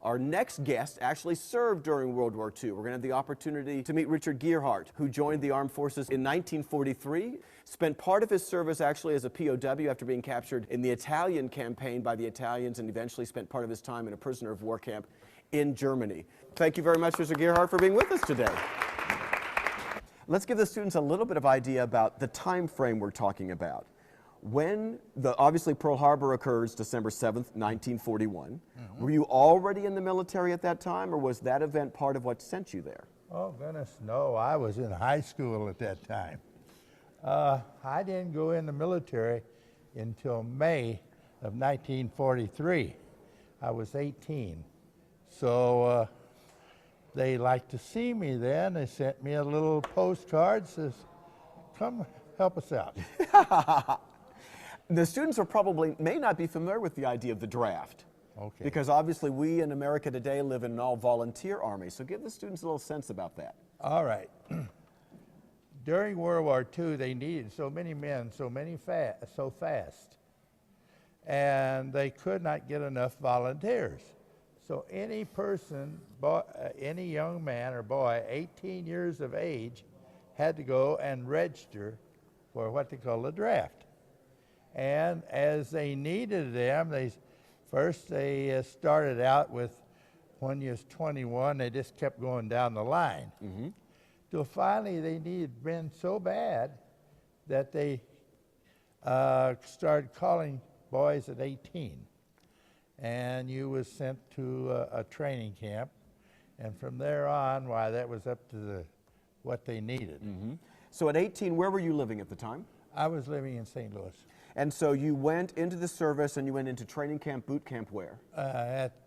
Our next guest actually served during World War II. We're going to have the opportunity to meet Richard Gearhart, who joined the armed forces in 1943, spent part of his service actually as a POW after being captured in the Italian campaign by the Italians, and eventually spent part of his time in a prisoner of war camp in Germany. Thank you very much, Mr. Gearhart, for being with us today. Let's give the students a little bit of idea about the time frame we're talking about. When obviously Pearl Harbor occurs December 7th, 1941, were you already in the military at that time, or was that event part of what sent you there? Oh, goodness, no. I was in high school at that time. I didn't go in the military until May of 1943. I was 18. So they liked to see me then. They sent me a little postcard, says, come help us out. The students may not be familiar with the idea of the draft. Okay. Because obviously we in America today live in an all-volunteer army. So give the students a little sense about that. All right. During World War II, they needed so many men, so fast. And they could not get enough volunteers. So any person, any young man or boy, 18 years of age, had to go and register for what they call a draft. And as they needed them, they started out with, when you was 21, they just kept going down the line. Till finally they needed men so bad that they started calling boys at 18. And you was sent to a training camp. And from there on, why, that was up to what they needed. So at 18, where were you living at the time? I was living in St. Louis. And so you went into the service and you went into training camp, boot camp where?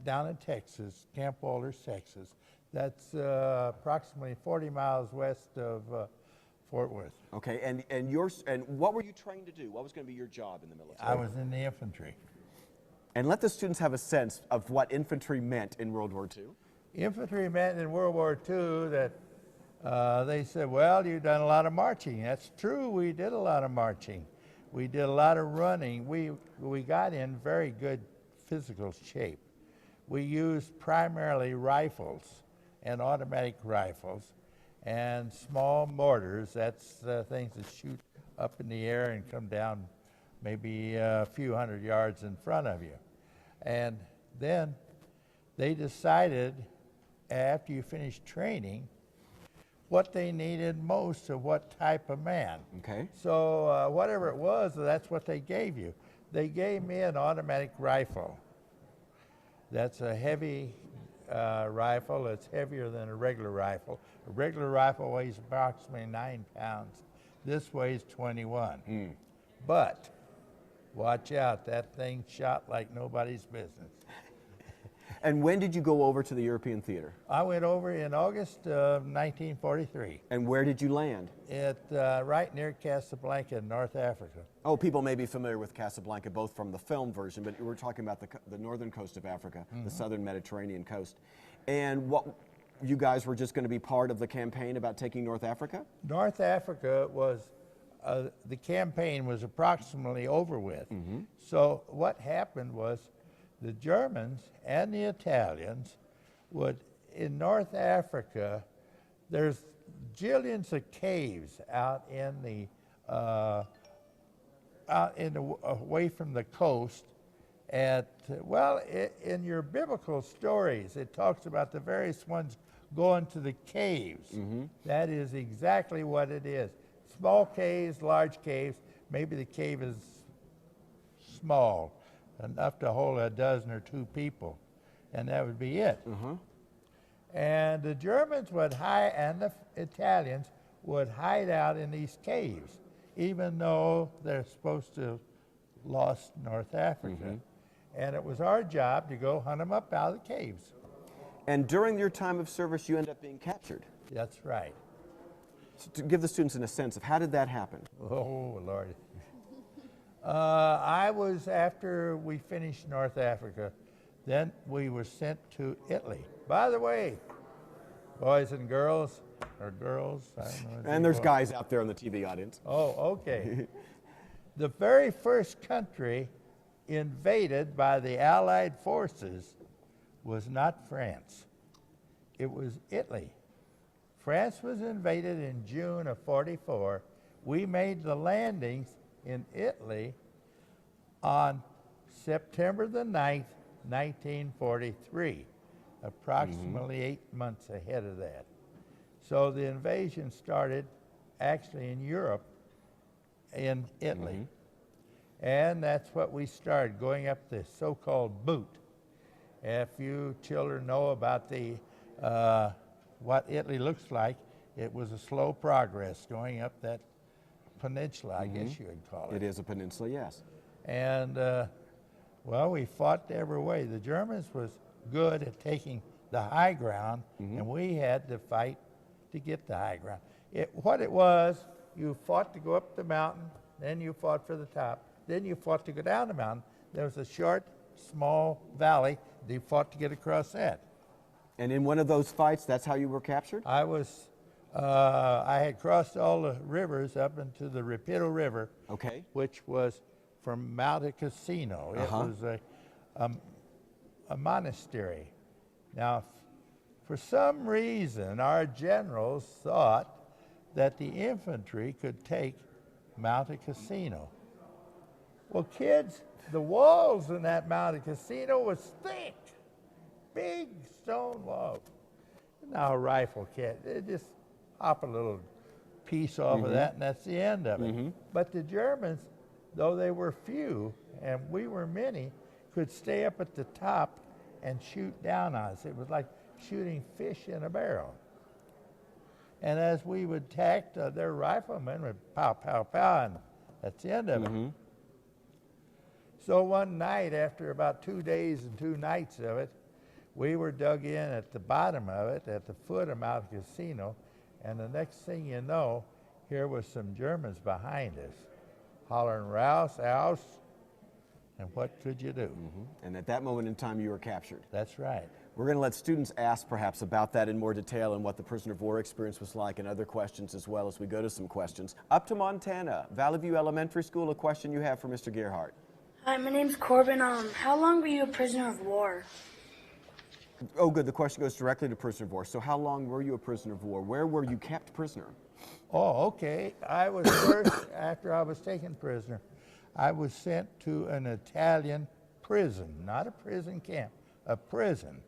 Down in Texas, Camp Walters, Texas. That's approximately 40 miles west of Fort Worth. Okay, and what were you trained to do? What was going to be your job in the military? I was in the infantry. And let the students have a sense of what infantry meant in World War II. Infantry meant in World War II that they said, well, you've done a lot of marching. That's true, we did a lot of marching. We did a lot of running. We got in very good physical shape. We used primarily rifles and automatic rifles and small mortars. That's things that shoot up in the air and come down maybe a few hundred yards in front of you. And then they decided, after you finish training, what they needed most of what type of man. Okay. So whatever it was, that's what they gave you. They gave me an automatic rifle. That's a heavy rifle. It's heavier than a regular rifle. A regular rifle weighs approximately 9 pounds. This weighs 21. But watch out, that thing shot like nobody's business. And when did you go over to the European theater? I went over in August of 1943. And where did you land? Right near Casablanca, North Africa. Oh, people may be familiar with Casablanca, both from the film version, but we're talking about the northern coast of Africa, the southern Mediterranean coast. And what, you guys were just going to be part of the campaign about taking North Africa? North Africa was, the campaign was approximately over with. So what happened was, the Germans and the Italians would, in North Africa, there's jillions of caves out in away from the coast. In your biblical stories, it talks about the various ones going to the caves. That is exactly what it is. Small caves, large caves. Maybe the cave is small, enough to hold a dozen or two people, and that would be it. And the Germans would hide, and the Italians would hide out in these caves, even though they're supposed to have lost North Africa. And it was our job to go hunt them up out of the caves. And during your time of service, you ended up being captured. That's right. So to give the students a sense of how did that happen? Oh, Lord. I was, after we finished North Africa, then we were sent to Italy. By the way, boys and girls, or girls, I don't know. And there's guys out there in the TV audience. Oh, okay. The very first country invaded by the Allied forces was not France. It was Italy. France was invaded in June of 44. We made the landings in Italy on September the 9th, 1943, approximately 8 months ahead of that. So the invasion started actually in Europe, in Italy. And that's what we started, going up the so-called boot. If you children know about the what Italy looks like, it was a slow progress going up that peninsula, I guess you would call it. It is a peninsula, yes. And, well, we fought every way. The Germans was good at taking the high ground, and we had to fight to get the high ground. What it was, you fought to go up the mountain, then you fought for the top, then you fought to go down the mountain. There was a short, small valley. They fought to get across that. And in one of those fights, that's how you were captured? I had crossed all the rivers up into the Rapido River, Okay. which was from Monte Cassino. It was a monastery. Now, for some reason, our generals thought that the infantry could take Monte Cassino. Well, kids, the walls in that Monte Cassino was thick, big stone walls. Now a rifle can't, they just hop a little piece off of that and that's the end of it. But the Germans, though they were few and we were many, could stay up at the top and shoot down on us. It was like shooting fish in a barrel. And as we would attack, their riflemen would pow, pow, pow, and that's the end of it. So one night, after about 2 days and 2 nights of it, we were dug in at the bottom of it, at the foot of Monte Cassino, and the next thing you know, here was some Germans behind us, hollering, "Raus, aus," and what could you do? And at that moment in time, you were captured. That's right. We're going to let students ask perhaps about that in more detail and what the prisoner of war experience was like and other questions as well as we go to some questions. Up to Montana, Valley View Elementary School, a question you have for Mr. Gearhart. Hi, my name's Corbin. How long were you a prisoner of war? Oh, good. The question goes directly to prisoner of war. So how long were you a prisoner of war? Where were you kept prisoner? Oh, okay. I was first, after I was taken prisoner, I was sent to an Italian prison, not a prison camp, a prison,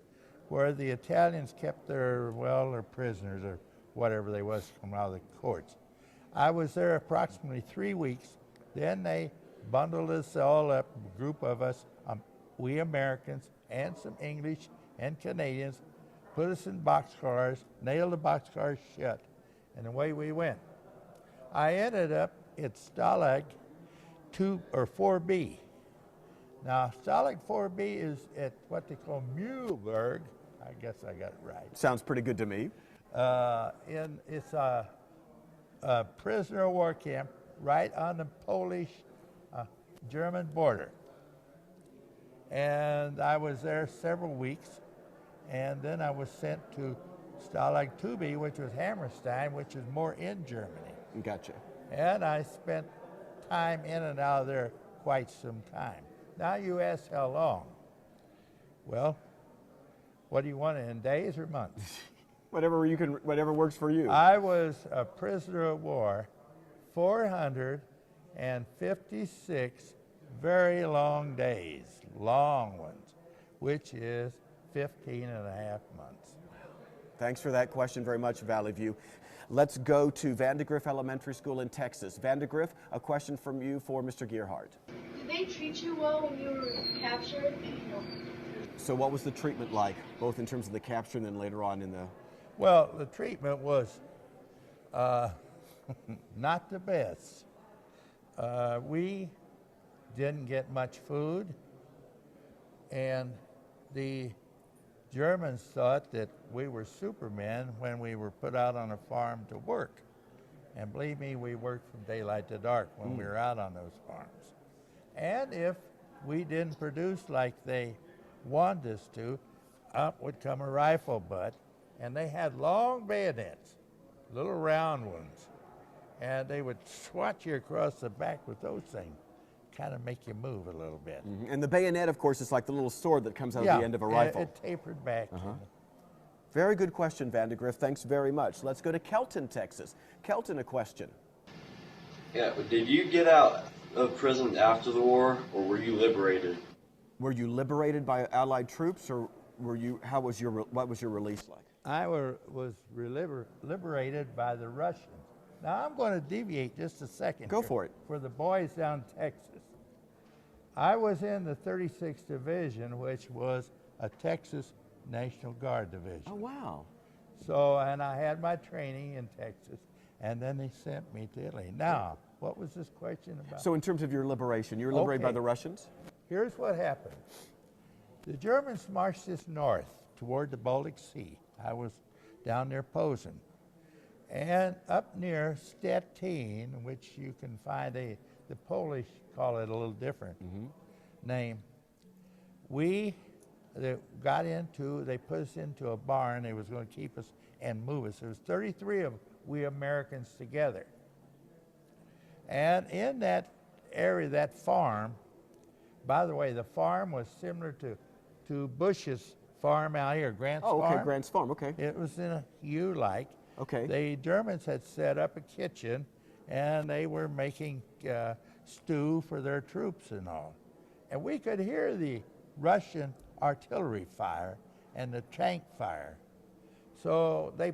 where the Italians kept their prisoners or whatever they was from out of the courts. I was there approximately 3 weeks. Then they bundled us all up, a group of us, we Americans and some English and Canadians, put us in boxcars, nailed the boxcars shut, and away we went. I ended up at Stalag 2 or 4B. Now, Stalag 4B is at what they call Mühlberg. I guess I got it right. Sounds pretty good to me. It's a prisoner of war camp right on the Polish-German border. And I was there several weeks, and then I was sent to Stalag 2B, which was Hammerstein, which is more in Germany. Gotcha. And I spent time in and out of there quite some time. Now you ask how long. Well, what do you want, in days or months? Whatever works for you. I was a prisoner of war 456 very long days, long ones, which is 15 and a half months. Thanks for that question very much, Valley View. Let's go to Vandergrift Elementary School in Texas. Vandergrift, a question from you for Mr. Gearhart. Did they treat you well when you were captured? No. So what was the treatment like, both in terms of the capture and then later on in the... Well, the treatment was not the best. We didn't get much food, and the Germans thought that we were supermen when we were put out on a farm to work. And believe me, we worked from daylight to dark when we were out on those farms. And if we didn't produce like they wanted us to, up would come a rifle butt, and they had long bayonets, little round ones, and they would swat you across the back with those things. kind of make you move a little bit. And the bayonet, of course, is like the little sword that comes out of the end of a rifle. It tapered back. Very good question, Vandegrift. Thanks very much. Let's go to Kelton, Texas. Kelton, a question. Yeah, did you get out of prison after the war, or were you liberated? Were you liberated by Allied troops, or what was your release like? I was liberated by the Russians. Now I'm going to deviate just a second. Go for it. For the boys down in Texas. I was in the 36th Division, which was a Texas National Guard division. Oh, wow. So, and I had my training in Texas, and then they sent me to Italy. Now, what was this question about? So in terms of your liberation, you were liberated by the Russians? Here's what happened. The Germans marched us north toward the Baltic Sea. I was down there Posen. And up near Stettin, which you can find the Polish call it a little different name, they put us into a barn. They was going to keep us and move us. There was 33 of we Americans together. And in that area, that farm, by the way, the farm was similar to Bush's farm out here, Grant's farm. Oh, okay, Grant's farm, okay. It was in a U-like. Okay. The Germans had set up a kitchen, and they were making stew for their troops and all. And we could hear the Russian artillery fire and the tank fire. So they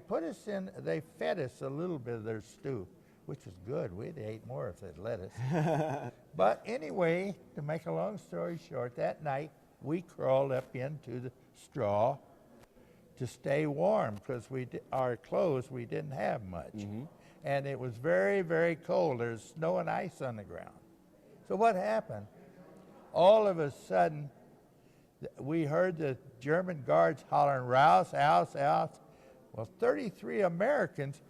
fed us a little bit of their stew, which was good. We'd ate more if they'd let us. But anyway, to make a long story short, that night we crawled up into the straw to stay warm because our clothes, we didn't have much. And it was very, very cold. There's snow and ice on the ground. So what happened? All of a sudden, we heard the German guards hollering, "Raus, aus, aus." Well, 33 Americans,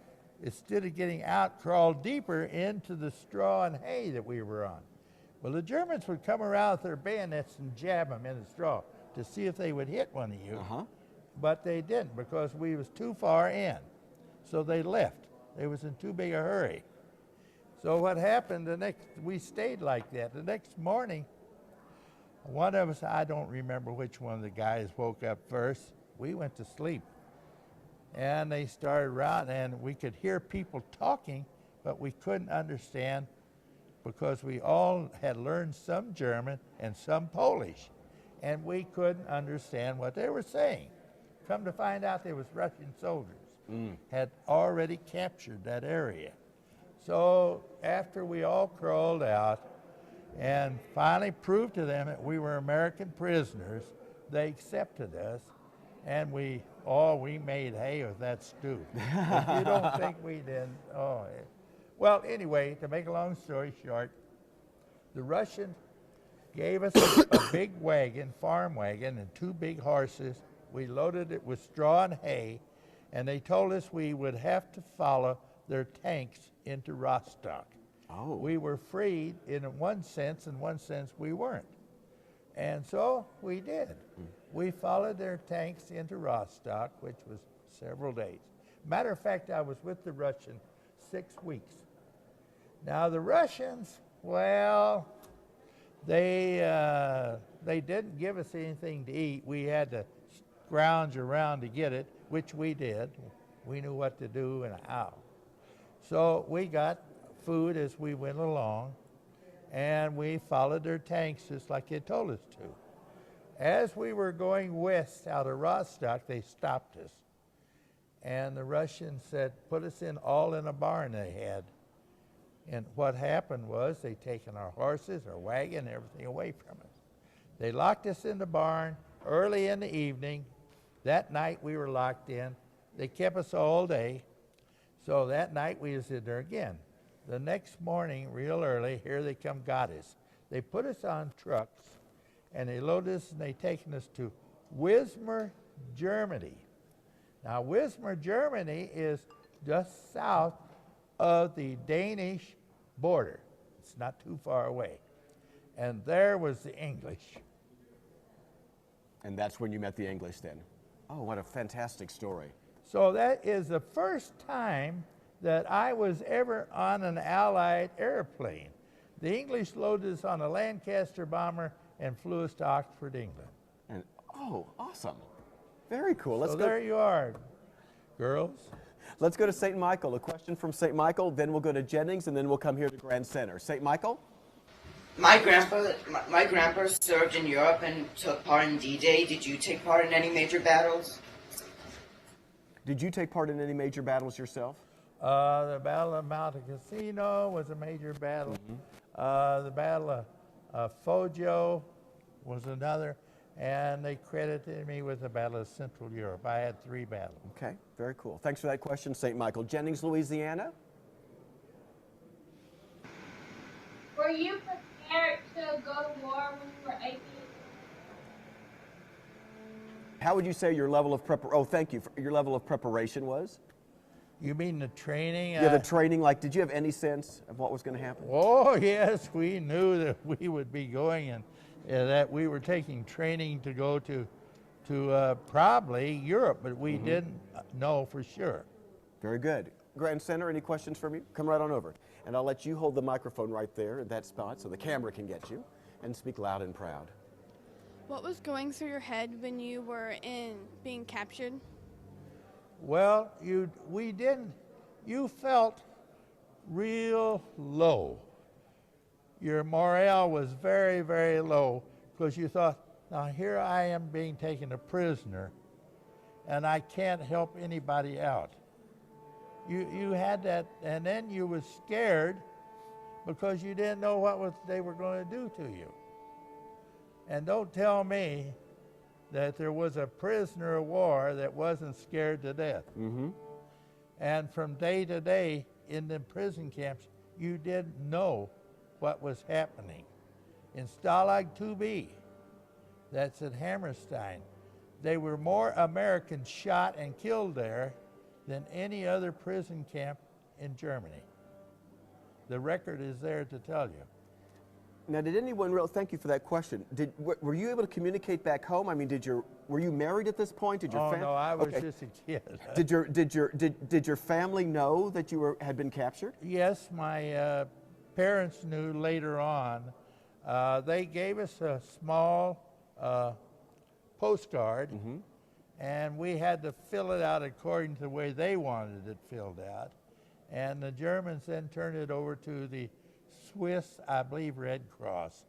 instead of getting out, crawled deeper into the straw and hay that we were on. Well, the Germans would come around with their bayonets and jab them in the straw to see if they would hit one of you. But they didn't because we was too far in. So they left. They was in too big a hurry. So what happened we stayed like that. The next morning, one of us, I don't remember which one of the guys woke up first. We went to sleep. And they started around, and we could hear people talking, but we couldn't understand because we all had learned some German and some Polish, and we couldn't understand what they were saying. Come to find out, there was Russian soldiers had already captured that area. So after we all crawled out and finally proved to them that we were American prisoners, they accepted us, and we made hay with that stew. If you don't think we didn't, Well, anyway, to make a long story short, the Russians gave us a big wagon, farm wagon, and 2 big horses. We loaded it with straw and hay, and they told us we would have to follow their tanks into Rostock. Oh. We were freed in one sense, in one sense we weren't. And so we did. We followed their tanks into Rostock, which was several days. Matter of fact, I was with the Russians 6 weeks. Now the Russians, well, they didn't give us anything to eat. We had to scrounge around to get it, which we did. We knew what to do and how. So we got food as we went along, and we followed their tanks just like they told us to. As we were going west out of Rostock, they stopped us. And the Russians said, put us all in a barn they had. And what happened was they'd taken our horses, our wagon, everything away from us. They locked us in the barn early in the evening. That night we were locked in. They kept us all day. So that night we was in there again. The next morning, real early, here they come, got us. They put us on trucks, and they loaded us, and they taken us to Wismar, Germany. Now, Wismar, Germany is just south of the Danish border. It's not too far away. And there was the English. And that's when you met the English then? Oh, what a fantastic story. So that is the first time that I was ever on an Allied airplane. The English loaded us on a Lancaster bomber and flew us to Oxford, England. And, oh, awesome. Very cool. Let's So go. there you are, girls. Let's go to St. Michael. A question from St. Michael, then we'll go to Jennings, and then we'll come here to Grand Center. St. Michael? My grandpa served in Europe and took part in D-Day. Did you take part in any major battles? Did you take part in any major battles yourself? The Battle of Monte Cassino was a major battle. The Battle of POW was another. And they credited me with the Battle of Central Europe. I had 3 battles. Okay, very cool. Thanks for that question, St. Michael. Jennings, Louisiana? Were you prepared to go to war when you were 18? How would you say your level of your level of preparation was? You mean the training? Yeah, the training, like, did you have any sense of what was going to happen? Oh, yes, we knew that we would be going and that we were taking training to go to probably Europe, but we didn't know for sure. Very good. Grand Center, any questions from you? Come right on over. And I'll let you hold the microphone right there in that spot so the camera can get you, and speak loud and proud. What was going through your head when you were being captured? Well, you felt real low. Your morale was very, very low because you thought, now here I am being taken a prisoner and I can't help anybody out. You had that, and then you were scared because you didn't know what they were going to do to you. And don't tell me that there was a prisoner of war that wasn't scared to death. And from day to day in the prison camps, you didn't know what was happening. In Stalag 2B, that's at Hammerstein, there were more Americans shot and killed there than any other prison camp in Germany. The record is there to tell you. Now, did anyone thank you for that question. Were you able to communicate back home? I mean, were you married at this point? Did your no, I was just a kid. Did your family know that you had been captured? Yes, my parents knew later on. They gave us a small postcard, and we had to fill it out according to the way they wanted it filled out. And the Germans then turned it over to the Swiss, I believe, Red Cross.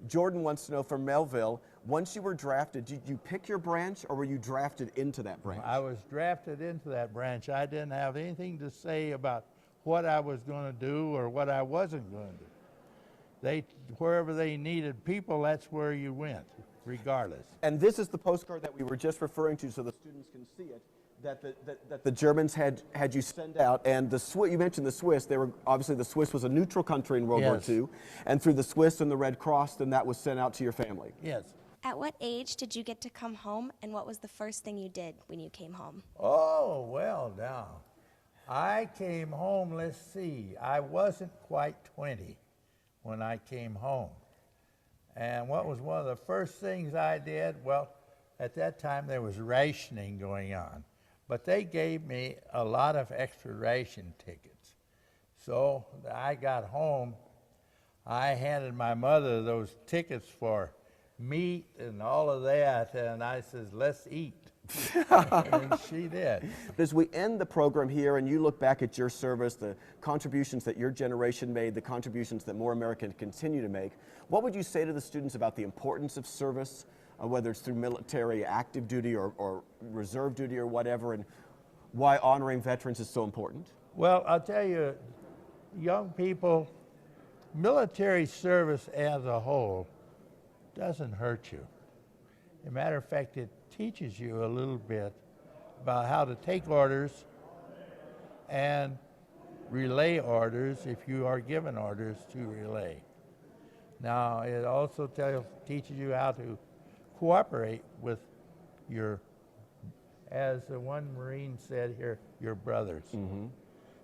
Jordan wants to know from Melville, once you were drafted, did you pick your branch or were you drafted into that branch? I was drafted into that branch. I didn't have anything to say about what I was going to do or what I wasn't going to do. Wherever they needed people, that's where you went, regardless. And this is the postcard that we were just referring to so the students can see it, that the Germans had you send out. And you mentioned the Swiss. Obviously the Swiss was a neutral country in World War II. And through the Swiss and the Red Cross, then that was sent out to your family. Yes. At what age did you get to come home, and what was the first thing you did when you came home? Oh, well, now, I came home, let's see, I wasn't quite 20 when I came home. And what was one of the first things I did? Well, at that time there was rationing going on, but they gave me a lot of extra ration tickets. So I got home, I handed my mother those tickets for meat and all of that, and I says, let's eat. And she did. As we end the program here and you look back at your service, the contributions that your generation made, the contributions that more Americans continue to make, what would you say to the students about the importance of service, whether it's through military active duty or reserve duty or whatever, and why honoring veterans is so important? Well, I'll tell you, young people, military service as a whole doesn't hurt you. As a matter of fact, it teaches you a little bit about how to take orders and relay orders if you are given orders to relay. Now, it also teaches you how to cooperate with as the one Marine said here, your brothers.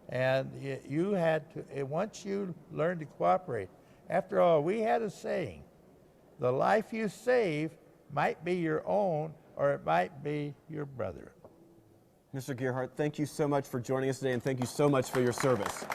And you had to, once you learn to cooperate, after all, we had a saying, the life you save might be your own or it might be your brother. Mr. Gearhart, thank you so much for joining us today, and thank you so much for your service.